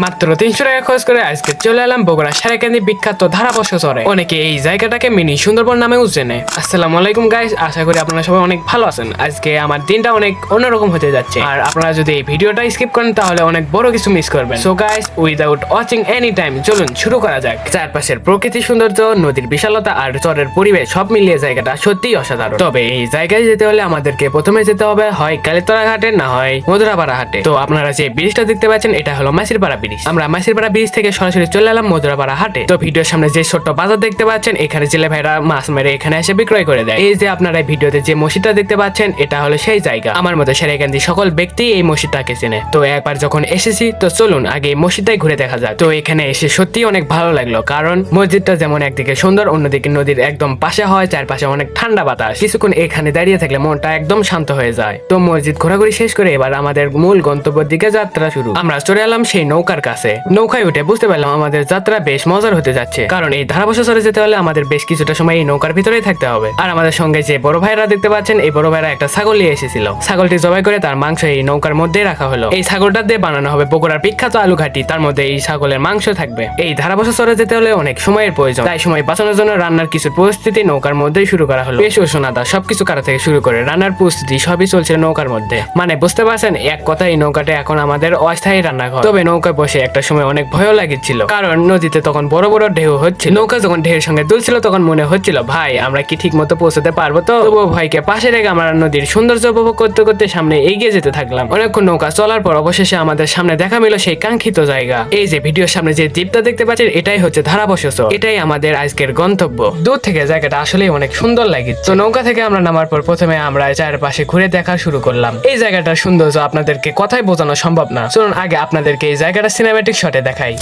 মাত্র 300 টাকা খরচ করে আজকে চলে এলাম বগুড়া সারেকান্দি বিখ্যাত ধারাবর্ষ চরে। অনেকে এই জায়গাটাকে মিনি সুন্দরবন নামেও চেনে। আসসালামু আলাইকুম গাইস, আশা করি আপনারা সবাই অনেক ভালো আছেন। আজকে আমার দিনটা অনেক অন্যরকম হতে যাচ্ছে, আর আপনারা যদি এই ভিডিওটা স্কিপ করেন তাহলে অনেক বড় কিছু মিস করবেন। So guys, without watching any time চলুন শুরু করা যাক। চারপাশের প্রকৃতি সৌন্দর্য, নদীর বিশালতা আর চরের পরিবেশ সব মিলিয়ে জায়গাটা সত্যিই অসাধারণ। তবে এই জায়গায় যেতে হলে আমাদেরকে প্রথমে যেতে হবে হয় কালীতলা ঘাটে, না হয় মধুরাপাড়া হাটে। তো আপনারা যে ব্রিজটা দেখতে পাচ্ছেন এটা হলো মাসিরপাড়া ব্রিজ। আমরা মাসিরপাড়া ব্রিজ থেকে সরাসরি চলে এলাম মধুরাপাড়া হাটে। তো ভিডিওর সামনে যে ছোট্ট বাজার দেখতে পাচ্ছেন, এখানে জেলে ভাইরা মাছ মেরে এখানে এসে বিক্রয় করে দেয়। এই যে আপনারা ভিডিওতে যে মসজিদটা দেখতে পাচ্ছেন, এটা হলো সেই জায়গা। আমার মতো সারেকান্দি সকল ব্যক্তি এই মসজিদটাকে চেনে। তো একবার যখন এসেছি, তো চলুন আগে এই মসজিদটাই ঘুরে দেখা যাক। তো এখানে এসে সত্যি অনেক ভালো লাগলো, কারণ মসজিদটা যেমন একদিকে সুন্দর, অন্যদিকে নদীর একদম পাশে হয়, চারপাশে অনেক ঠান্ডা বাতাস। কিছুক্ষণ এখানে দাঁড়িয়ে থাকলে মনটা একদম শান্ত হয়ে যায়। তো মসজিদ ঘোরাঘুরি শেষ করে এবার আমাদের মূল গন্তব্যের দিকে যাত্রা শুরু। আমরা চলে এলাম সেই নৌকার কাছে। নৌকায় উঠে বুঝতে পারলাম আমাদের যাত্রা বেশ মজার হতে যাচ্ছে, কারণ এই ধারাবর্ষ চরে যেতে হলে আমাদের বেশ কিছুটা সময় এই নৌকার ভিতরেই থাকতে হবে। আর আমাদের সঙ্গে যে বড় ভাইরা দেখতে পাচ্ছেন, এই বড় ভাইরা একটা ছাগল নিয়ে এসেছিল। ছাগলটি জবাই করে তার মাংস এই নৌকার মধ্যে রাখা হলো। এই ছাগলটা দিয়ে বানানো হবে বগুড়ার বিখ্যাত আলু ঘাটি, তার মধ্যে এই ছাগলের মাংস থাকবে। এই ধারাবর্ষ চরে যেতে হলে অনেক সময়ের প্রয়োজন, তাই সময় বাঁচানোর জন্য রান্নার কিছু প্রস্তুতি নৌকার মধ্যেই শুরু করা হলো। পেশ ও সোনাদা সবকিছু কাটা থেকে শুরু করে রান্নার প্রস্তুতি সবই চলছে নৌকার মধ্যে। মানে বুঝতে পারছেন, এক কথা এই নৌকাটা এখন আমাদের অস্থায়ী রান্নাঘর। তবে নৌকায় বসে একটা সময় অনেক ভয়ও লাগছিল, কারণ নদীতে তখন বড় বড় ঢেউ হচ্ছে। নৌকা যখন ঢেউর সঙ্গে দুলছিল তখন মনে হচ্ছিল, ভাই আমরা কি ঠিক মতো পৌঁছতে পারবো? তো তবুও ভাইকে পাশে রেখে আমরা নদীর সৌন্দর্য উপভোগ করতে করতে সামনে এগিয়ে যেতে থাকলাম। অনেকক্ষণ নৌকা চলার পর অবশেষে আমাদের সামনে দেখা মিলো সেই কাঙ্ক্ষিত জায়গা। এই যে ভিডিওর সামনে যে দ্বীপটা দেখতে পাচ্ছেন, এটাই হচ্ছে ধারাবর্ষ চর। এটাই আমাদের আজকের গন্তব্য। দূর থেকে জায়গাটা আসলে অনেক সুন্দর লাগে। তো নৌকা থেকে আমরা নামার পর প্রথমে আমরা চারপাশে ঘুরে দেখা শুরু করলাম। এই জায়গাটার সৌন্দর্য আপনাদেরকে কথায় বোঝানো সম্ভব না। চলুন আগে আপনাদেরকে এই জায়গাটা সিনেম্যাটিক শটে দেখাই।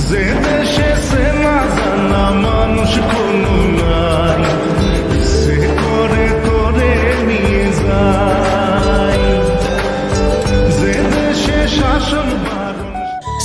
যে দেশে সেনা জানা মানুষ কোনো নাই, সে করে করে নিয়ে যায়। যে দেশে শাসন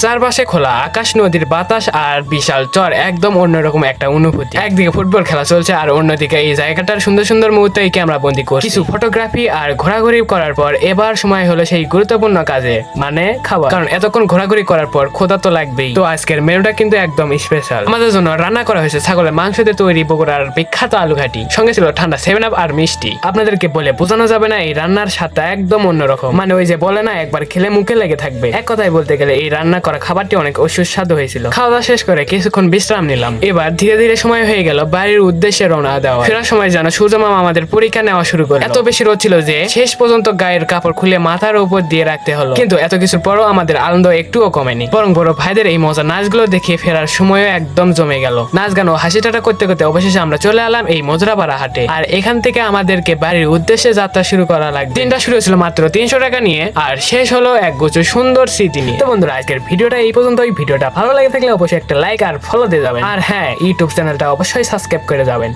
চারপাশে খোলা আকাশ, নদীর বাতাস আর বিশাল চর, একদম অন্যরকম একটা অনুভূতি। একদিকে ফুটবল খেলা চলছে আর অন্যদিকে এই জায়গাটার সুন্দর সুন্দর মুহূর্ত ক্যামেরা বন্দি করছি। কিছু ফটোগ্রাফি আর ঘোরাঘুরি করার পর এবার সময় হলো সেই গুরুত্বপূর্ণ কাজে, মানে খাবার। কারণ এতক্ষণ ঘোরাঘুরি করার পর ক্ষুধা তো লাগবেই। তো আজকের মেনুটা কিন্তু একদম স্পেশাল। আমাদের জন্য রান্না করা হয়েছে ছাগলের মাংস দিয়ে তৈরি বগুড়ার বিখ্যাত আলু ঘাটি, সঙ্গে ছিল ঠান্ডা 7 আপ আর মিষ্টি। আপনাদেরকে বলে বোঝানো যাবে না, এই রান্নার স্বাদটা একদম অন্যরকম। মানে ওই যে বলে না, একবার খেলে মুখে লেগে থাকবে। এক কথায় বলতে গেলে এই রান্না করা খাবারটি অনেক সুস্বাদু হয়েছিল। খাওয়া দাওয়া শেষ করে কিছুক্ষণ বিশ্রাম নিলাম। এবার ধীরে ধীরে সময় হয়ে গেল বাড়ির উদ্দেশ্যে রওনা দেওয়া। ফেরার সময় যেন সূর্য মামা আমাদের পরীক্ষা নেওয়া শুরু করলো। এত বেশি রোদ ছিল যে শেষ পর্যন্ত গায়ের কাপড় খুলে মাথার উপর দিয়ে রাখতে হলো। কিন্তু এত কিছুর পরও আমাদের আনন্দ একটুও কমেনি, বরং বড় ভাইদের এই মজা নাচগুলো দেখে ফেরার সময়ও একদম জমে গেল। নাচ গান ও হাসি ঠাট্টা করতে করতে অবশেষে আমরা চলে এলাম এই মধুরাপাড়া হাটে। আর এখান থেকে আমাদেরকে বাড়ির উদ্দেশ্যে যাত্রা শুরু করা লাগবে। দিনটা শুরু হয়েছিল মাত্র 300 টাকা নিয়ে, আর শেষ হলো এক গুচ্ছ সুন্দর স্মৃতি নিয়ে। তো বন্ধুরা, আজকের ভিডিওটা এই পর্যন্ত। ভিডিওটা ভালো লাগে থাকলে অবশ্যই একটা লাইক আর ফলো দিয়ে যাবেন। আর হ্যাঁ, ইউটিউব চ্যানেলটা অবশ্যই সাবস্ক্রাইব করে যাবেন।